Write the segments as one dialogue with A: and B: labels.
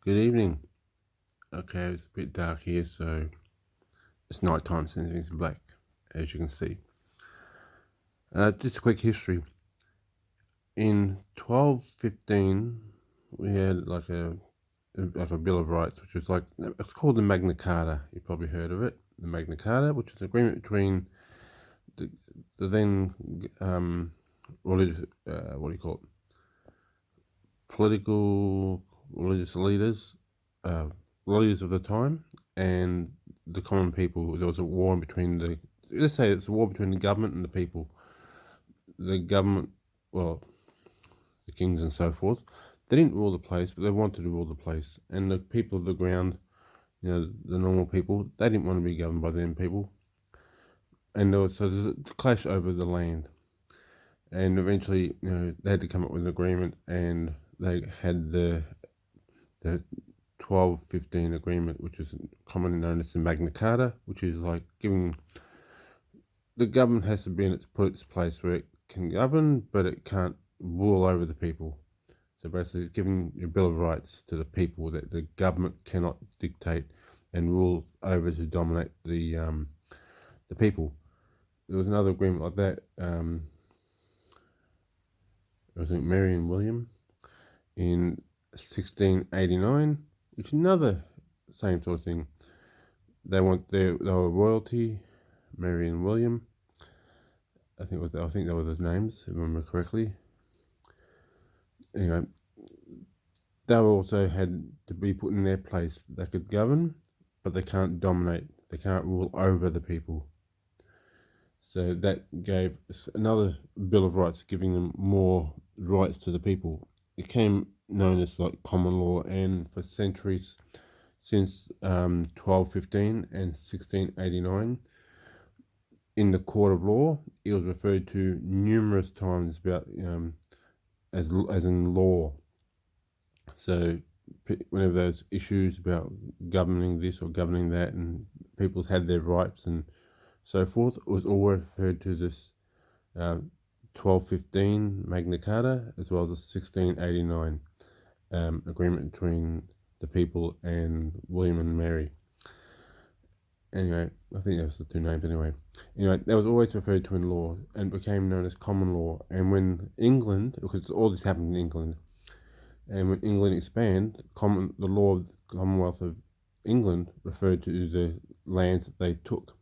A: Good evening. Okay, it's a bit dark here, so it's night time since it's black, as you can see. Just a quick history. In 1215, we had like a Bill of Rights, which was it's called the Magna Carta. You've probably heard of it. The Magna Carta, which is an agreement between the then religious, what do you call it? Political religious leaders, uh, leaders of the time, and the common people. There was a war between let's say it's a war between the government and the people. The government, well, the kings and so forth, they didn't rule the place, but they wanted to rule the place. And the people of the ground, the normal people, they didn't want to be governed by them people. And there's a clash over the land. And eventually, they had to come up with an agreement, and they had the 1215 agreement, which is commonly known as the Magna Carta, which is like giving the government has to be in its place where it can govern, but it can't rule over the people. So basically, it's giving your Bill of Rights to the people that the government cannot dictate and rule over to dominate the people. There was another agreement like that. I think Mary and William in 1689, which is another same sort of thing. They were royalty, Mary and William. I think they were the names, if I remember correctly. Anyway, they also had to be put in their place. They could govern, but they can't dominate. They can't rule over the people. So that gave another Bill of Rights, giving them more rights to the people. It came known as like common law, and for centuries, since 1215 and 1689, in the court of law, it was referred to numerous times about as in law. So whenever there's issues about governing this or governing that, and people's had their rights and so forth, it was all referred to this 1215 Magna Carta as well as the 1689 agreement between the people and William and Mary. Anyway, I think that's the two names anyway. Anyway, that was always referred to in law and became known as common law. And when England, because all this happened in England, and when England expanded, the law of the Commonwealth of England referred to the lands that they took.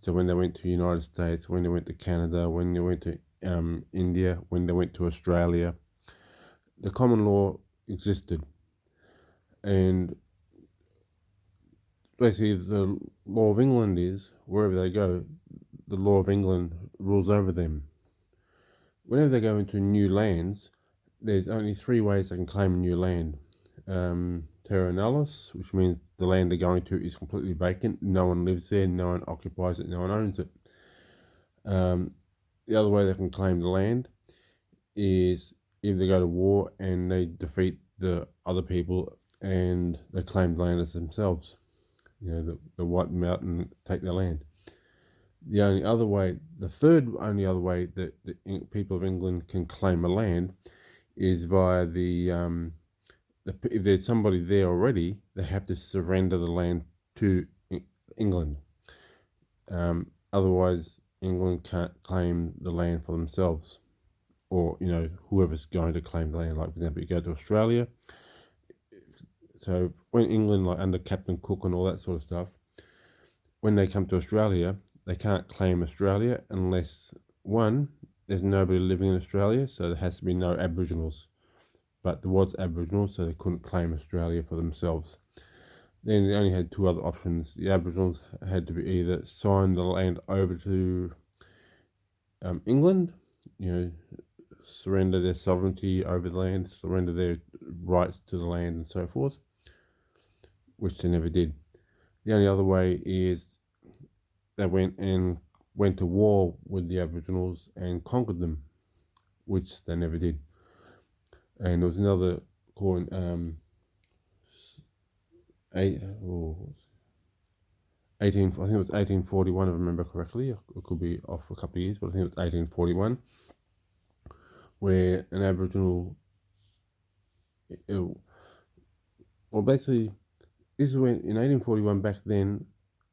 A: So when they went to the United States, when they went to Canada, when they went to India, when they went to Australia, the common law existed. And basically, the law of England is, wherever they go, the law of England rules over them. Whenever they go into new lands, there's only three ways they can claim a new land. Terra nullius, which means the land they're going to is completely vacant. No one lives there, no one occupies it, no one owns it. The other way they can claim the land is if they go to war and they defeat the other people and they claim the land as themselves. They wipe them out and take their land. The third only other way that the people of England can claim a land is via if there's somebody there already, they have to surrender the land to England. Otherwise, England can't claim the land for themselves, or whoever's going to claim the land. Like for example, you go to Australia. So when England, like under Captain Cook and all that sort of stuff, when they come to Australia, they can't claim Australia unless, one, there's nobody living in Australia, so there has to be no Aboriginals. But there was Aboriginals, so they couldn't claim Australia for themselves. Then they only had two other options. The Aboriginals had to be either sign the land over to England, surrender their sovereignty over the land, surrender their rights to the land and so forth, which they never did. The only other way is they went to war with the Aboriginals and conquered them, which they never did. And there was another called I think it was 1841, if I remember correctly. It could be off a couple of years, but I think it was 1841, where an Aboriginal Well, basically, this is when in 1841. Back then,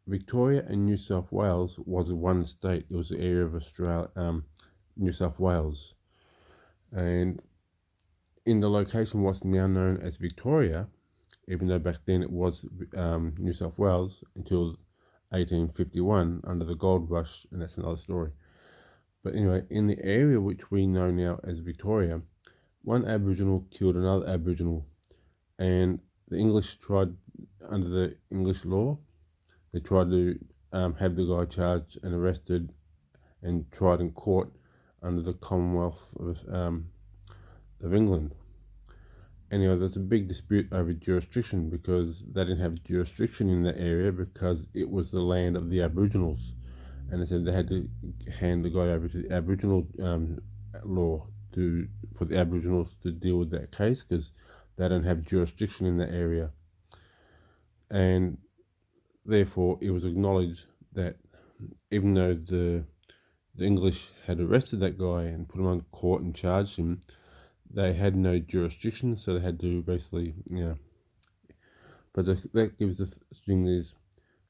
A: Victoria and New South Wales was one state. It was the area of Australia, New South Wales, and in the location what's now known as Victoria, even though back then it was New South Wales until 1851 under the gold rush, and that's another story. But anyway, in the area which we know now as Victoria, one Aboriginal killed another Aboriginal, and the English tried, under the English law, they tried to have the guy charged and arrested and tried in court under the Commonwealth of England. Anyway, there's a big dispute over jurisdiction because they didn't have jurisdiction in that area because it was the land of the Aboriginals. And they said they had to hand the guy over to the Aboriginal law for the Aboriginals to deal with that case because they don't have jurisdiction in that area. And therefore, it was acknowledged that even though the English had arrested that guy and put him on court and charged him, they had no jurisdiction, so they had to basically, But that gives the thing is,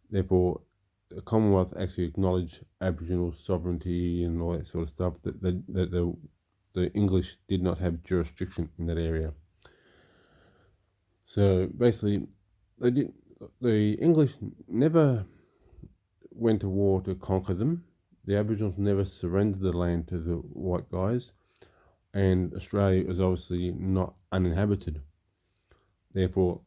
A: therefore, the Commonwealth actually acknowledged Aboriginal sovereignty and all that sort of stuff. That the English did not have jurisdiction in that area. So basically, the English never went to war to conquer them. The Aboriginals never surrendered the land to the white guys. And Australia is obviously not uninhabited. Therefore,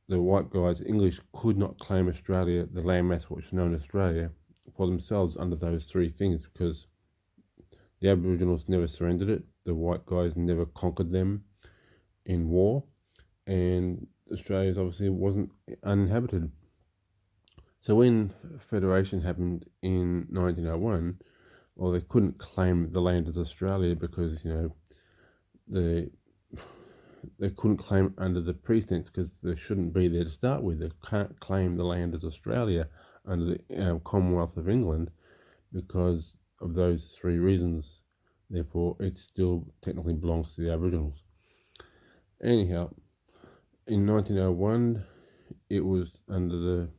A: the white guys, English, could not claim Australia, the landmass which is known as Australia, for themselves under those three things because the Aboriginals never surrendered it, the white guys never conquered them in war, and Australia obviously wasn't uninhabited. So when Federation happened in 1901, well, they couldn't claim the land as Australia because, they couldn't claim under the pretense because they shouldn't be there to start with. They can't claim the land as Australia under the Commonwealth of England because of those three reasons. Therefore, it still technically belongs to the Aboriginals. Anyhow, in 1901, it was under the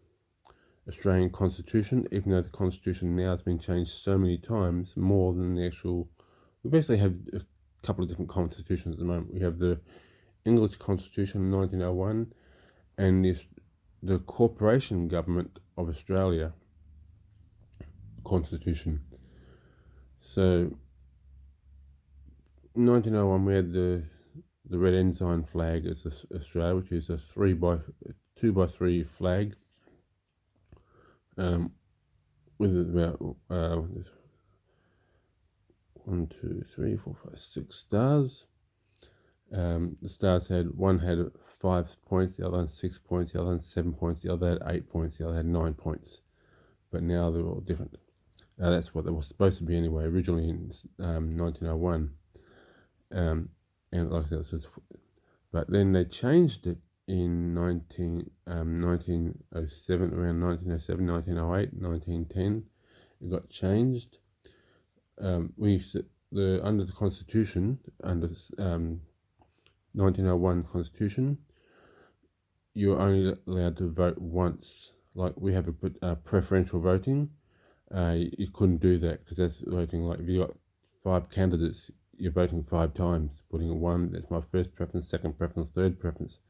A: Australian Constitution, even though the Constitution now has been changed so many times, more than the actual. We basically have a couple of different constitutions at the moment. We have the English Constitution 1901 and the Corporation Government of Australia Constitution. So in 1901 we had the red ensign flag as Australia, which is a 2x3 flag with about 1, 2, 3, 4, 5, 6 stars. The stars one had 5 points, the other had 6 points, the other had 7 points, the other had 8 points, the other had 9 points. But now they're all different. That's what they were supposed to be anyway, originally in 1901. And like I said, but then they changed it in 1907, around 1907, 1908, 1910. It got changed. Under the Constitution, under 1901 Constitution, you're only allowed to vote once. Like we have a preferential voting. You couldn't do that because that's voting like if you got 5 candidates, you're voting 5 times. Putting 1, that's my first preference, second preference, third preference.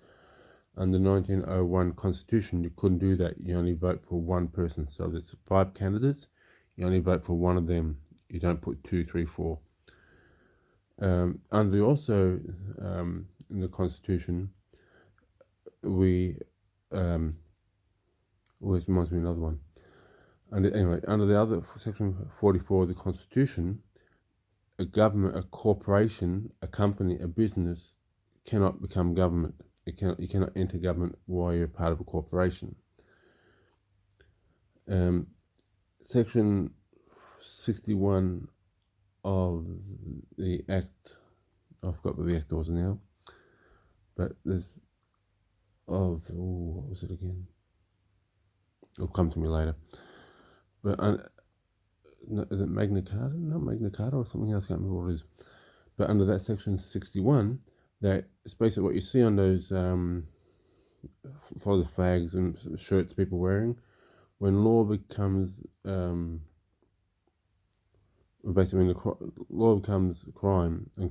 A: Under 1901 Constitution, you couldn't do that. You only vote for one person. So there's 5 candidates. You only vote for one of them. You don't put 2, 3, 4. Under also in the Constitution, which reminds me of another one. Under the other section 44 of the Constitution, a government, a corporation, a company, a business cannot become government. You cannot enter government while you're part of a corporation. Section 61 of the Act, I forgot what the Act was now, but there's what was it again? It'll come to me later. But is it Magna Carta? Not Magna Carta or something else, I can't remember what it is. But under that section 61, that it's basically what you see on those follow the flags and shirts people wearing. When law becomes basically when the law becomes crime and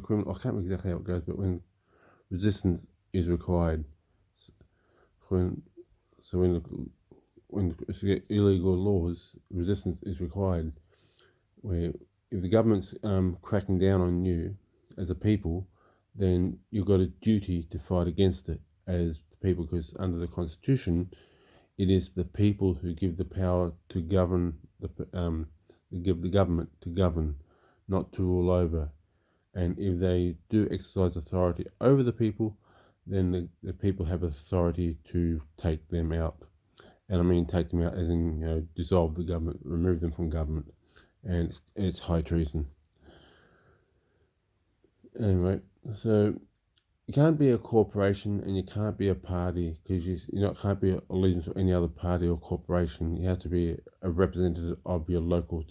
A: criminal, I can't remember exactly how it goes, but when resistance is required, when you get illegal laws, resistance is required. Where if the government's cracking down on you as a people, then you've got a duty to fight against it as the people, because under the Constitution, it is the people who give the power to govern give the government to govern, not to rule over. And if they do exercise authority over the people, then the people have authority to take them out. And I mean take them out as in dissolve the government, remove them from government, and it's high treason. Anyway, so you can't be a corporation and you can't be a party, because can't be allegiance to any other party or corporation. You have to be a representative of your local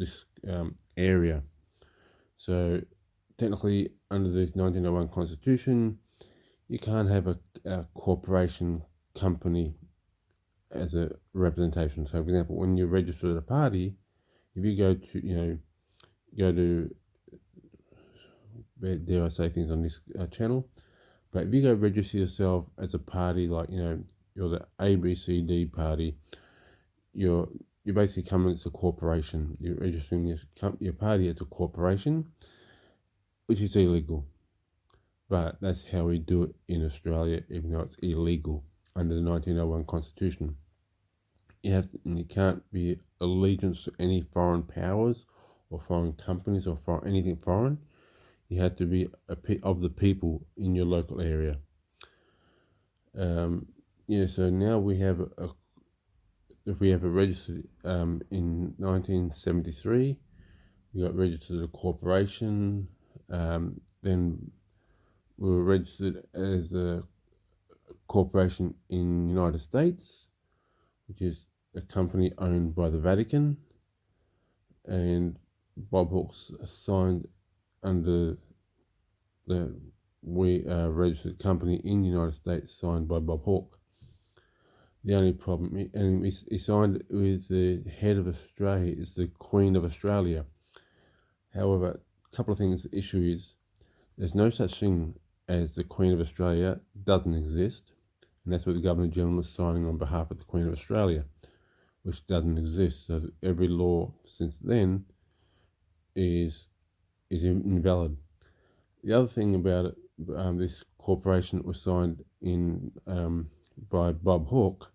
A: area. So technically, under the 1901 Constitution, you can't have a corporation company as a representation. So, for example, when you register at a party, if you go to dare I say things on this channel, but if you go register yourself as a party, like you're the ABCD party, you're basically coming as a corporation. You're registering your party as a corporation, which is illegal. But that's how we do it in Australia, even though it's illegal under the 1901 Constitution. You can't be allegiance to any foreign powers or foreign companies or anything foreign. You have to be of the people in your local area. So now we have a registered in 1973. We got registered as a corporation. Then we were registered as a corporation in the United States, which is a company owned by the Vatican, and Bob Hawke's signed under the registered company in the United States, signed by Bob Hawke. The only problem, and he signed with the head of Australia, is the Queen of Australia. However, a couple of things. The issue is there's no such thing as the Queen of Australia, doesn't exist, and that's what the Governor General is signing on behalf of the Queen of Australia, which doesn't exist. So every law since then is invalid. The other thing about it, this corporation was signed in by Bob Hawke,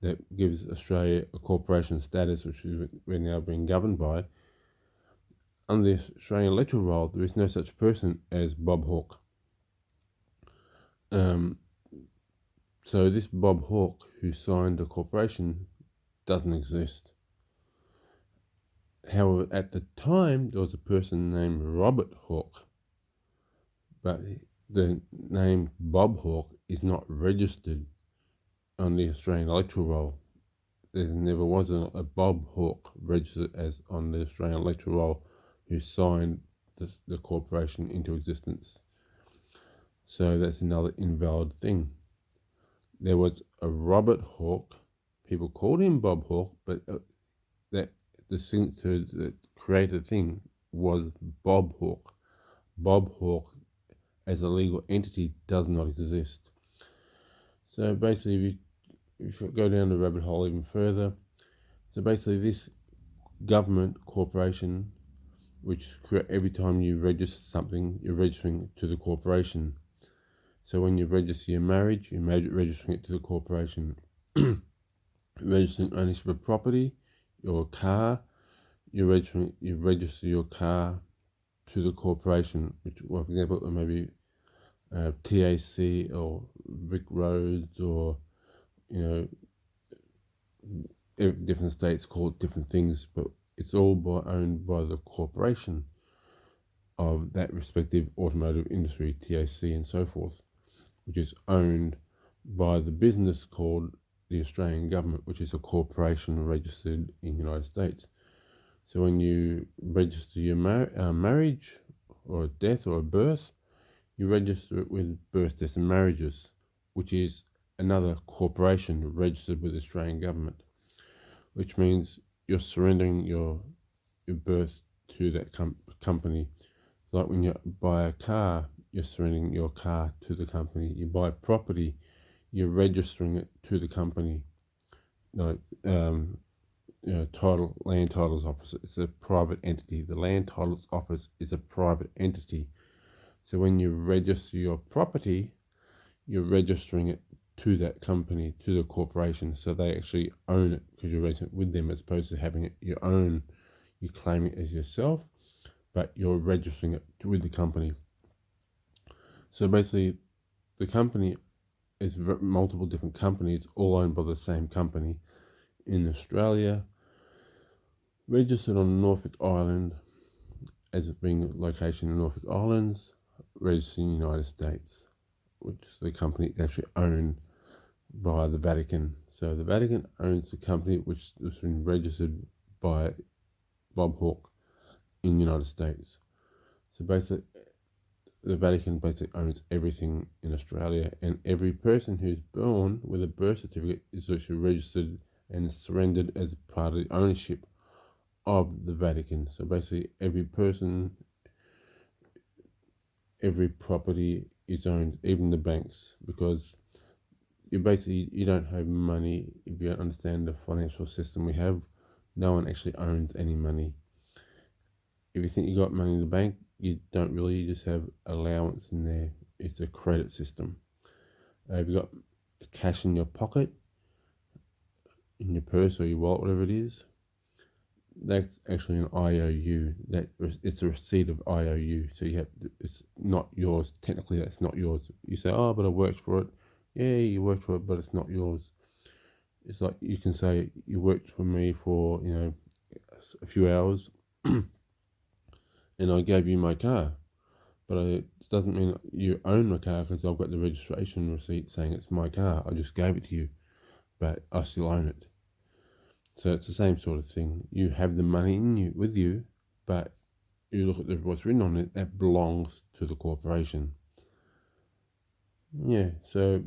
A: that gives Australia a corporation status, which we're now being governed by. Under the Australian electoral roll, there is no such person as Bob Hawke. So this Bob Hawke, who signed the corporation, doesn't exist. However, at the time, there was a person named Robert Hawke, but the name Bob Hawke is not registered on the Australian electoral roll. There never was a Bob Hawke registered as on the Australian electoral roll who signed the corporation into existence. So that's another invalid thing. There was a Robert Hawke. People called him Bob Hawke, but the signature that created the thing was Bob Hawke. Bob Hawke as a legal entity does not exist. So basically, if you go down the rabbit hole even further, so basically this government corporation, which every time you register something, you're registering to the corporation. So when you register your marriage, you're registering it to the corporation. Registering ownership of property, your car, you register your car to the corporation, which, well, for example, maybe TAC or Vic Roads, or different states call it different things, but it's all owned by the corporation of that respective automotive industry, TAC and so forth, which is owned by the business called the Australian government, which is a corporation registered in the United States. So when you register your marriage or a death or a birth, you register it with birth, deaths and marriages, which is another corporation registered with the Australian government, which means you're surrendering your birth to that company. Like when you buy a car, you're surrendering your car to the company. You buy property, you're registering it to the company. Like land titles office, it's a private entity. The land titles office is a private entity. So when you register your property, you're registering it to that company, to the corporation, so they actually own it because you're registering it with them, as opposed to having it your own. You claim it as yourself, but you're registering it with the company. So basically, the company is multiple different companies, all owned by the same company. In Australia, registered on Norfolk Island as being a location in Norfolk Islands, registered in the United States, which the company is actually owned by the Vatican. So the Vatican owns the company, which has been registered by Bob Hawke in the United States. So basically, the Vatican basically owns everything in Australia, and every person who's born with a birth certificate is actually registered and surrendered as part of the ownership of the Vatican. So basically, every person, every property is owned, even the banks, because you don't have money. If you don't understand the financial system we have, no one actually owns any money. If you think you got money in the bank, you don't really. You just have allowance in there. It's a credit system. If you got cash in your pocket, in your purse or your wallet, whatever it is, that's actually an IOU. It's a receipt of IOU. So it's not yours. Technically, that's not yours. You say, "Oh, but I worked for it." Yeah, you worked for it, but it's not yours. It's like you can say you worked for me for a few hours, and I gave you my car, but it doesn't mean you own my car because I've got the registration receipt saying it's my car. I just gave it to you, but I still own it. So it's the same sort of thing. You have the money with you, but you look at what's written on it, that belongs to the corporation. Yeah, so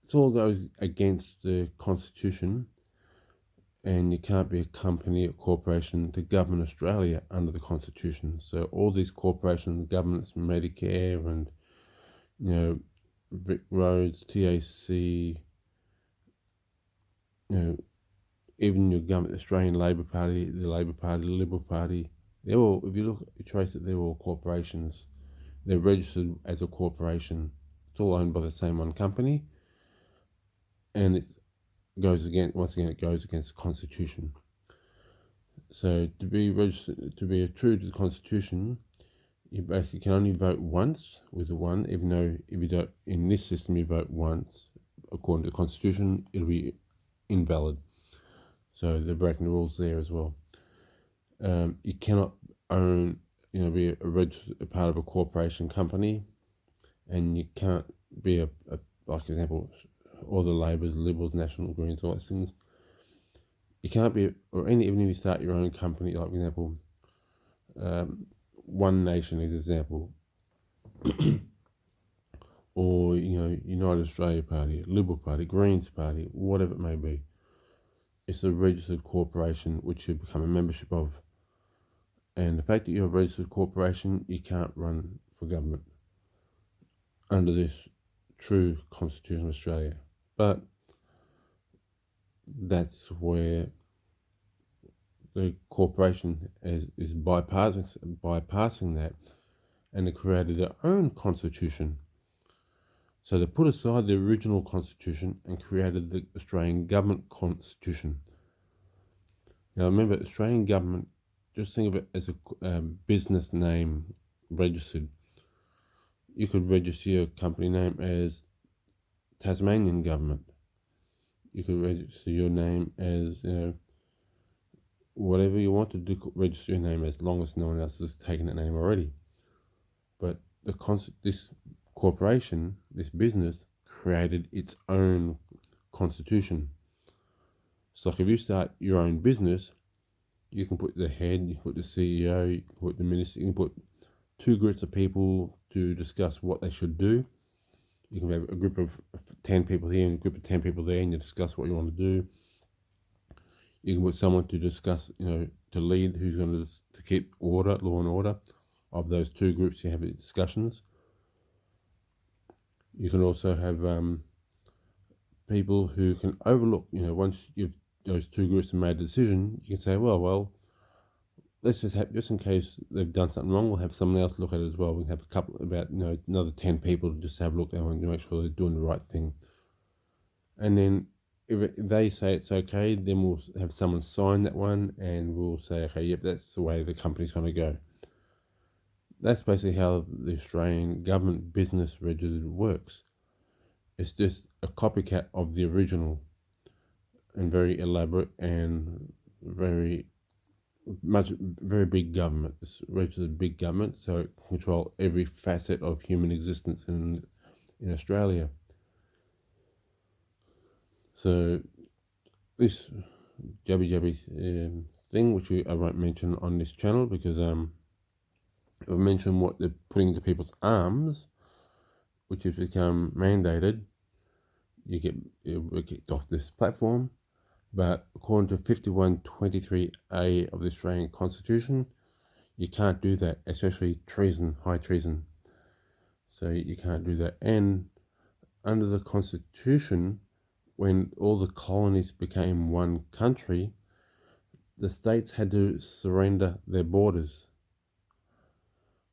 A: it all goes against the Constitution, and you can't be a company or corporation to govern Australia under the Constitution. So all these corporations, governments, Medicare, and Vic Roads, TAC, even your government, the Australian Labor Party, the Liberal Party, they're all, if you trace it, they're all corporations. They're registered as a corporation. It's all owned by the same one company, and it goes against the Constitution. So to be registered, to be true to the Constitution, you basically can only vote once with the one, even though if you don't, in this system you vote once, according to the Constitution, it'll be invalid. So they're breaking the rules there as well. You cannot own, be a part of a corporation company, and you can't be like for example, all the Labours, Liberals, National Greens, all those things. You can't be, even if you start your own company, like for example, One Nation is an example, or United Australia Party, Liberal Party, Greens Party, whatever it may be. It's a registered corporation which you become a membership of, and the fact that you're a registered corporation, you can't run for government under this true Constitution of Australia. But that's where the corporation is bypassing that, and they created their own constitution. So they put aside the original constitution and created the Australian government constitution. Now remember, Australian government, just think of it as a business name registered. You could register your company name as Tasmanian government. You could register your name as, whatever you want to do, register your name as long as no one else has taken that name already. But this corporation, this business, created its own constitution. So like if you start your own business, you can put the head, you can put the CEO, you can put the minister, you can put two groups of people to discuss what they should do. You can have a group of 10 people here and a group of 10 people there, and you discuss what you want to do. You can put someone to discuss, to lead, who's going to keep order, law and order of those two groups. You have discussions. You can also have people who can overlook, once those two groups have made a decision, you can say, well, let's just in case they've done something wrong, we'll have someone else look at it as well. We can have a couple, about, another 10 people to just have a look at it and make sure they're doing the right thing. And then if they say it's okay, then we'll have someone sign that one and we'll say, okay, yep, that's the way the company's going to go. That's basically how the Australian government business register works. It's just a copycat of the original, and very elaborate and very big government. It's registered big government, so it control every facet of human existence in Australia. So this jabby thing, which I won't mention on this channel because I've mentioned what they're putting into people's arms, which has become mandated. You get kicked off this platform. But according to 5123A of the Australian Constitution, you can't do that, especially treason, high treason. So you can't do that. And under the Constitution, when all the colonies became one country, the states had to surrender their borders.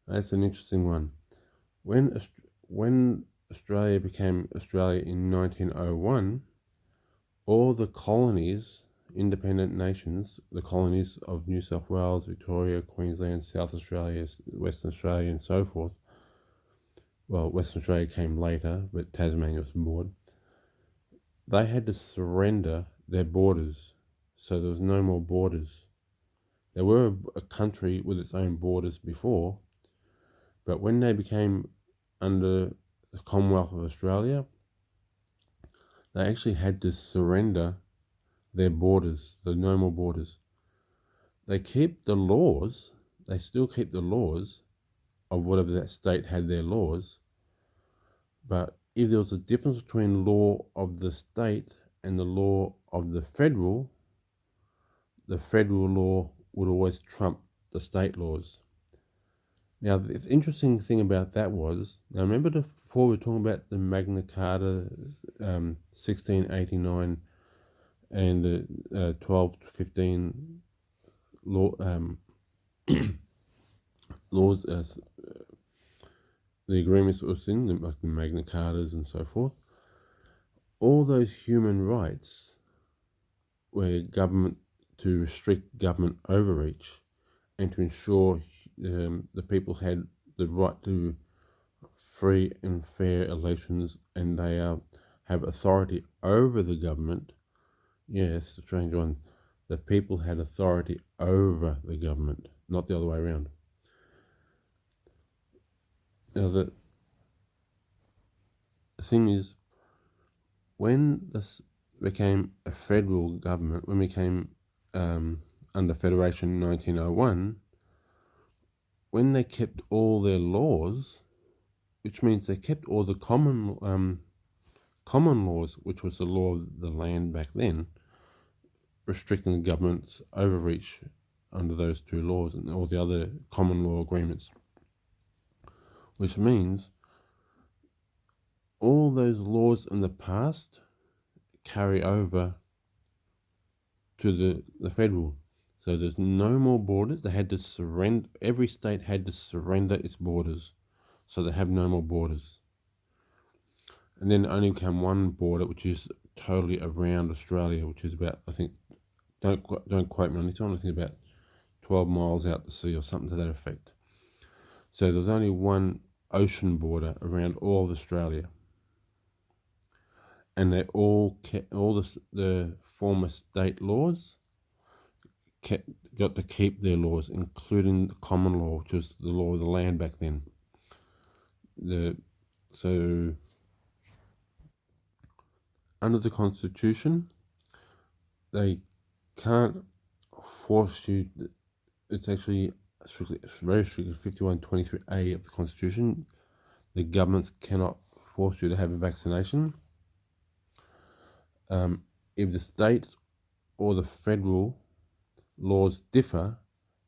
A: That's an interesting one. When Australia became Australia in 1901, all the colonies, independent nations, the colonies of New South Wales, Victoria, Queensland, South Australia, Western Australia, and so forth. Well, Western Australia came later, but Tasmania was board. They had to surrender their borders, so there was no more borders. There were a country with its own borders before, but when they became under the Commonwealth of Australia, they actually had to surrender their borders, the no more borders. They keep the laws, they still keep the laws of whatever that state had their laws, but if there was a difference between law of the state and the law of the federal law would always trump the state laws. Now, the interesting thing about that was, now remember before we were talking about the Magna Carta 1689 and the 1215 law, laws, the agreements that was in, like the Magna Cartas and so forth. All those human rights were to restrict government overreach and to ensure the people had the right to free and fair elections, and they have authority over the government. Yes, a strange one. The people had authority over the government, not the other way around. Now, the thing is, when this became a federal government, when we came under Federation in 1901, when they kept all their laws, which means they kept all the common laws, which was the law of the land back then, restricting the government's overreach under those two laws and all the other common law agreements. Which means all those laws in the past carry over to the federal. So there's no more borders. They had to surrender. Every state had to surrender its borders. So they have no more borders. And then only became one border, which is totally around Australia, which is about, I think, don't quote me on this one, I think about 12 miles out to sea or something to that effect. So there's only one ocean border around all of Australia. And they all kept, all the former state laws got to keep their laws, including the common law, which was the law of the land back then. So under the Constitution, they can't force you. It's actually very strictly 5123A of the Constitution. The governments cannot force you to have a vaccination. If the state or the federal laws differ,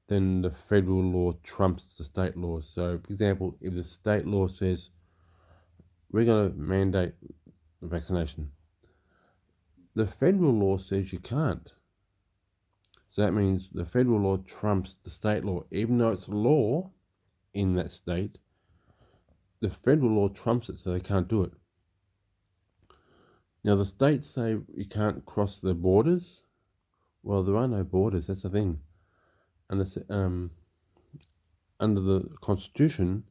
A: then the federal law trumps the state law. So, for example, if the state law says we're going to mandate vaccination, the federal law says you can't. So that means the federal law trumps the state law. Even though it's law in that state, the federal law trumps it, so they can't do it. Now, the states say you can't cross the borders. Well, there are no borders, that's the thing. And under the Constitution,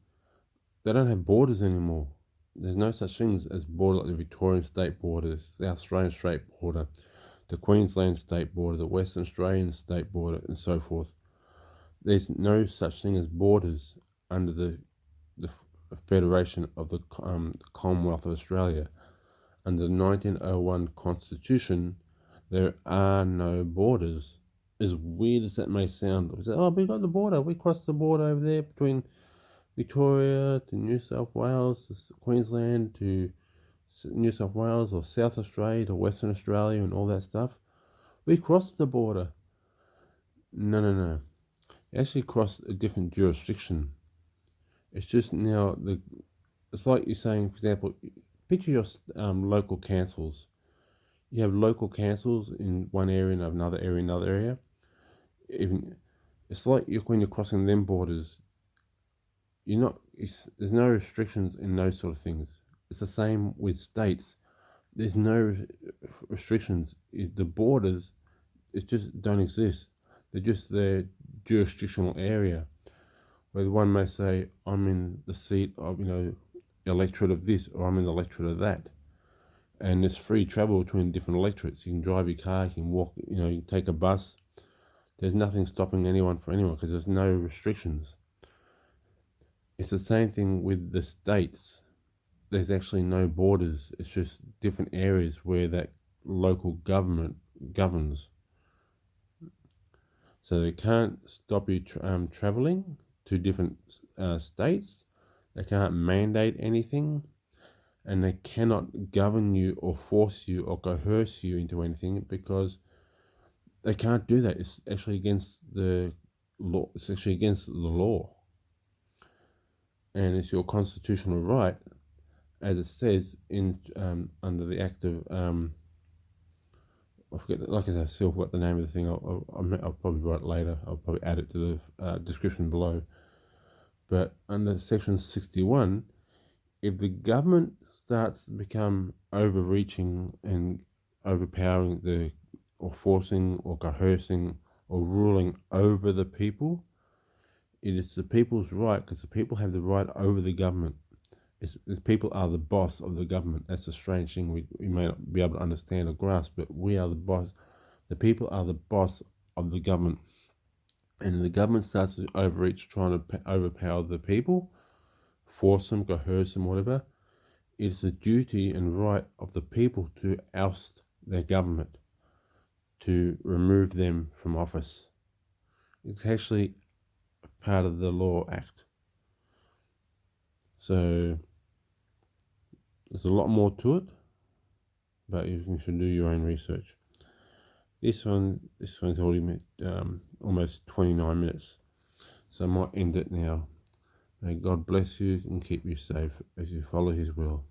A: they don't have borders anymore. There's no such things as border like the Victorian state border, the South Australian state border, the Queensland state border, the Western Australian state border, and so forth. There's no such thing as borders under the Federation of the Commonwealth of Australia. Under the 1901 Constitution, there are no borders. As weird as that may sound, we say, oh, we got the border. We crossed the border over there between Victoria to New South Wales, to Queensland to New South Wales, or South Australia to Western Australia and all that stuff. We crossed the border. No. You actually crossed a different jurisdiction. It's just now, it's like you're saying, for example, picture your local councils. You have local councils in one area and another area. It's like when you're crossing them borders, there's no restrictions in those sort of things. It's the same with states. There's no restrictions. The borders, it just don't exist. They're just their jurisdictional area, where one may say, I'm in the seat of, electorate of this, or I'm in the electorate of that. And there's free travel between different electorates. You can drive your car, you can walk, you can take a bus. There's nothing stopping anyone from anyone because there's no restrictions. It's the same thing with the states. There's actually no borders. It's just different areas where that local government governs. So they can't stop you traveling to different states. They can't mandate anything. And they cannot govern you or force you or coerce you into anything because they can't do that. It's actually against the law. It's actually against the law. And it's your constitutional right, as it says in under the Act of I forget. Like I said, I still forgot the name of the thing. I'll probably write it later. I'll probably add it to the description below. But under Section 61, if the government starts to become overreaching and overpowering or forcing or coercing or ruling over the people, it is the people's right, because the people have the right over the government. The people are the boss of the government. That's a strange thing we may not be able to understand or grasp, but we are the boss. The people are the boss of the government. And the government starts to overreach, trying to overpower the people, force them, coerce them, whatever. It is the duty and right of the people to oust their government, to remove them from office. It's actually part of the Law Act. So there's a lot more to it, but you should do your own research. This one's already almost 29 minutes, so I might end it now. May God bless you and keep you safe as you follow His will.